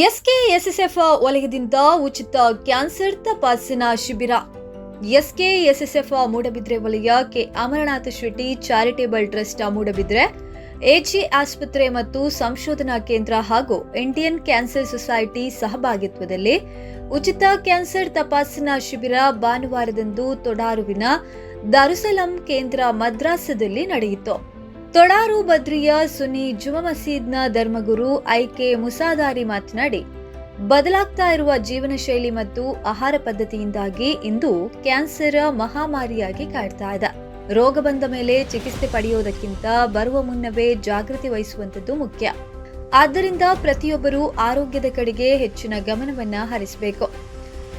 SKSSF ವಲಯದಿಂದ ಉಚಿತ cancer ತಪಾಸಣಾ ಶಿಬಿರ. ಎಸ್ಕೆಎಸ್ಎಸ್ಎಫ್ ಮೂಡಬಿದ್ರೆ ವಲಯ K Amarnath Shetty charitable trust Moodbidri, AJ ಆಸ್ಪತ್ರೆ ಮತ್ತು ಸಂಶೋಧನಾ ಕೇಂದ್ರ ಹಾಗೂ ಇಂಡಿಯನ್ ಕ್ಯಾನ್ಸರ್ ಸೊಸೈಟಿ ಸಹಭಾಗಿತ್ವದಲ್ಲಿ ಉಚಿತ ಕ್ಯಾನ್ಸರ್ ತಪಾಸಣಾ ಶಿಬಿರ ಭಾನುವಾರದಂದು ತೊಡಾರುವಿನ ದಾರುಸಲಂ ಕೇಂದ್ರ ಮದ್ರಾಸದಲ್ಲಿ ನಡೆಯಿತು. ತೊಡಾರು ಬದ್ರಿಯ ಸುನ್ನಿ ಜುಮಾ ಮಸೀದ್ನ ಧರ್ಮಗುರು ಐಕೆ ಮುಸಾದಾರಿ ಮಾತನಾಡಿ, ಬದಲಾಗ್ತಾ ಇರುವ ಜೀವನ ಶೈಲಿ ಮತ್ತು ಆಹಾರ ಪದ್ಧತಿಯಿಂದಾಗಿ ಇಂದು ಕ್ಯಾನ್ಸರ್ ಮಹಾಮಾರಿಯಾಗಿ ಕಾಡ್ತಾ ಇದೆ. ರೋಗ ಬಂದ ಮೇಲೆ ಚಿಕಿತ್ಸೆ ಪಡೆಯುವುದಕ್ಕಿಂತ ಬರುವ ಮುನ್ನವೇ ಜಾಗೃತಿ ವಹಿಸುವಂತದ್ದು ಮುಖ್ಯ. ಆದ್ದರಿಂದ ಪ್ರತಿಯೊಬ್ಬರೂ ಆರೋಗ್ಯದ ಕಡೆಗೆ ಹೆಚ್ಚಿನ ಗಮನವನ್ನ ಹರಿಸಬೇಕು.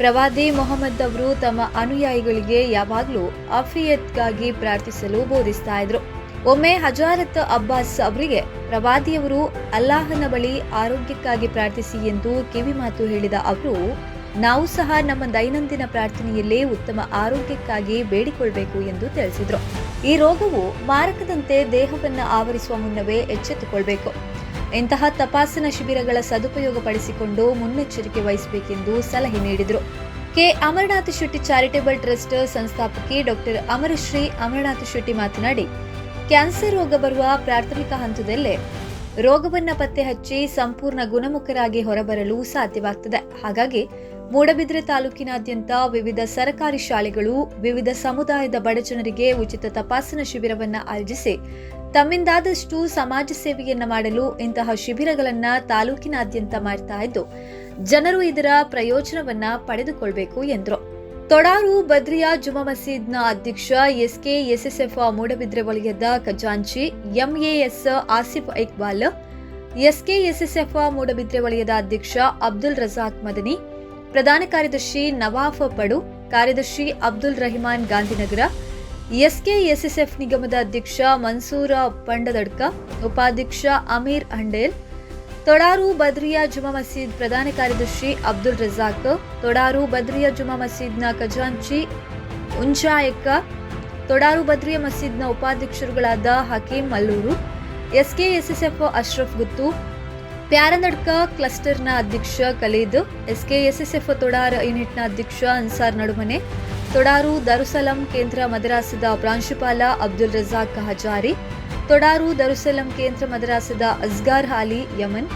ಪ್ರವಾದಿ ಮೊಹಮ್ಮದ್ ಅವರು ತಮ್ಮ ಅನುಯಾಯಿಗಳಿಗೆ ಯಾವಾಗಲೂ ಆಫಿಯತ್ಗಾಗಿ ಪ್ರಾರ್ಥಿಸಲು ಬೋಧಿಸ್ತಾ ಇದ್ರು. ಒಮ್ಮೆ ಹಜಾರತ್ ಅಬ್ಬಾಸ್ ಅವರಿಗೆ ಪ್ರವಾದಿಯವರು ಅಲ್ಲಾಹನ ಬಳಿ ಆರೋಗ್ಯಕ್ಕಾಗಿ ಪ್ರಾರ್ಥಿಸಿ ಎಂದು ಕಿವಿ ಮಾತು ಹೇಳಿದ ಅವರು, ನಾವು ಸಹ ನಮ್ಮ ದೈನಂದಿನ ಪ್ರಾರ್ಥನೆಯಲ್ಲೇ ಉತ್ತಮ ಆರೋಗ್ಯಕ್ಕಾಗಿ ಬೇಡಿಕೊಳ್ಬೇಕು ಎಂದು ತಿಳಿಸಿದ್ರು. ಈ ರೋಗವು ಮಾರಕದಂತೆ ದೇಹವನ್ನ ಆವರಿಸುವ ಮುನ್ನವೇ ಎಚ್ಚೆತ್ತುಕೊಳ್ಬೇಕು. ಇಂತಹ ತಪಾಸಣಾ ಶಿಬಿರಗಳ ಸದುಪಯೋಗ ಪಡಿಸಿಕೊಂಡು ಮುನ್ನೆಚ್ಚರಿಕೆ ವಹಿಸಬೇಕೆಂದು ಸಲಹೆ ನೀಡಿದರು. ಕೆ ಅಮರನಾಥ ಶೆಟ್ಟಿ ಚಾರಿಟೇಬಲ್ ಟ್ರಸ್ಟ್ ಸಂಸ್ಥಾಪಕಿ ಡಾಕ್ಟರ್ ಅಮರಶ್ರೀ ಅಮರನಾಥ ಶೆಟ್ಟಿ ಮಾತನಾಡಿ, ಕ್ಯಾನ್ಸರ್ ರೋಗ ಬರುವ ಪ್ರಾಥಮಿಕ ಹಂತದಲ್ಲೇ ರೋಗವನ್ನ ಪತ್ತೆ ಹಚ್ಚಿ ಸಂಪೂರ್ಣ ಗುಣಮುಖರಾಗಿ ಹೊರಬರಲು ಸಾಧ್ಯವಾಗ್ತದೆ. ಹಾಗಾಗಿ ಮೂಡಬಿದ್ರೆ ತಾಲೂಕಿನಾದ್ಯಂತ ವಿವಿಧ ಸರ್ಕಾರಿ ಶಾಲೆಗಳು, ವಿವಿಧ ಸಮುದಾಯದ ಬಡಜನರಿಗೆ ಉಚಿತ ತಪಾಸಣಾ ಶಿಬಿರವನ್ನ ಆಯೋಜಿಸಿ ತಮ್ಮಿಂದಾದಷ್ಟು ಸಮಾಜ ಸೇವೆಯನ್ನ ಮಾಡಲು ಇಂತಹ ಶಿಬಿರಗಳನ್ನ ತಾಲೂಕಿನಾದ್ಯಂತ ಮಾಡ್ತಾ ಇದ್ದು, ಜನರು ಇದರ ಪ್ರಯೋಜನವನ್ನ ಪಡೆದುಕೊಳ್ಬೇಕು ಎಂದರು. ತೊಡಾರು ಬದ್ರಿಯಾ ಜುಮಾ ಮಸೀದ್ನ ಅಧ್ಯಕ್ಷ ಎಸ್ಕೆಎಸ್ಎಸ್ಎಫ್ ಮೂಡಬಿದ್ರೆ ವಲಯದ ಖಜಾಂಚಿ ಎಂಎಎಸ್ ಆಸಿಫ್ ಇಕ್ಬಾಲ್, ಎಸ್ಕೆಎಸ್ಎಸ್ಎಫ್ ಮೂಡಬಿದ್ರೆ ವಲಯದ ಅಧ್ಯಕ್ಷ ಅಬ್ದುಲ್ ರಜಾಕ್ ಮದನಿ, ಪ್ರಧಾನ ಕಾರ್ಯದರ್ಶಿ ನವಾಫ್ ಪಡು, ಕಾರ್ಯದರ್ಶಿ ಅಬ್ದುಲ್ ರಹಿಮಾನ್ ಗಾಂಧಿನಗರ, ಎಸ್ಕೆಎಸ್ಎಸ್ಎಫ್ ನಿಗಮದ ಅಧ್ಯಕ್ಷ ಮನ್ಸೂರ ಪಂಡದಡ್ಕ, ಉಪಾಧ್ಯಕ್ಷ ಅಮೀರ್ ಹಂಡೇಲ್, ತೊಡಾರು ಬದ್ರಿಯಾ ಜುಮಾ ಮಸೀದ್ ಪ್ರಧಾನ ಕಾರ್ಯದರ್ಶಿ ಅಬ್ದುಲ್ ರಜಾಕ್, ತೊಡಾರು ಬದ್ರಿಯಾ ಜುಮಾ ಮಸೀದ್ನ ಖಜಾಂಚಿ ಉಂಜಾಯಕ್ಕ, ತೊಡಾರು ಬದ್ರಿಯಾ ಮಸೀದ್ನ ಉಪಾಧ್ಯಕ್ಷರುಗಳಾದ ಹಕೀಂ ಮಲ್ಲೂರು, ಎಸ್ಕೆಎಸ್ಎಸ್ಎಫ್ ಅಶ್ರಫ್ ಗುತ್ತು, ಪ್ಯಾರನಡ್ಕ ಕ್ಲಸ್ಟರ್ನ ಅಧ್ಯಕ್ಷ ಖಲೀದ್, ಎಸ್ಕೆಎಸ್ಎಸ್ಎಫ್ ತೊಡಾರ್ ಯೂನಿಟ್ನ ಅಧ್ಯಕ್ಷ ಅನ್ಸಾರ್ ನಡುಮನೆ, ತೊಡಾರು ದಾರುಸಲಂ ಕೇಂದ್ರ ಮದರಾಸದ ಪ್ರಾಂಶುಪಾಲ ಅಬ್ದುಲ್ ರಜಾಕ್ ಹಜಾರಿ, ತೊಡಾರು ದಾರುಸಲಂ ಕೇಂದ್ರ ಮದರಾಸದ ಅಸ್ಗಾರ್ ಹಾಲಿ ಯಮನ್,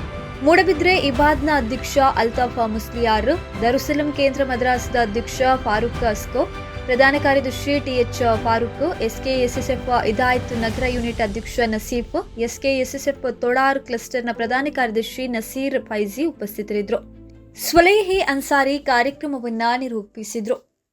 ಮೂಡಬಿದ್ರೆ ಇಬಾದ್ನ ಅಧ್ಯಕ್ಷ ಅಲ್ತಾಫಾ ಮುಸ್ಲಿಯಾರ್, ದಾರುಸಲಂ ಕೇಂದ್ರ ಮದರಾಸದ ಅಧ್ಯಕ್ಷ ಫಾರೂಕ್ ಅಸ್ಕೋ, ಪ್ರಧಾನ ಕಾರ್ಯದರ್ಶಿ ಟಿಎಚ್ ಫಾರೂಕ್, ಎಸ್ಕೆಎಸ್ಎಸ್ಎಫ್ ಇದಾಯತ್ ನಗರ ಯೂನಿಟ್ ಅಧ್ಯಕ್ಷ ನಸೀಫ್, ಎಸ್ಕೆಎಸ್ಎಸ್ಎಫ್ ತೊಡಾರ್ ಕ್ಲಸ್ಟರ್ನ ಪ್ರಧಾನ ಕಾರ್ಯದರ್ಶಿ ನಸೀರ್ ಫೈಜಿ ಉಪಸ್ಥಿತರಿದ್ದರು. ಸ್ವಲೇಹಿ ಅನ್ಸಾರಿ ಕಾರ್ಯಕ್ರಮವನ್ನ ನಿರೂಪಿಸಿದ್ರು.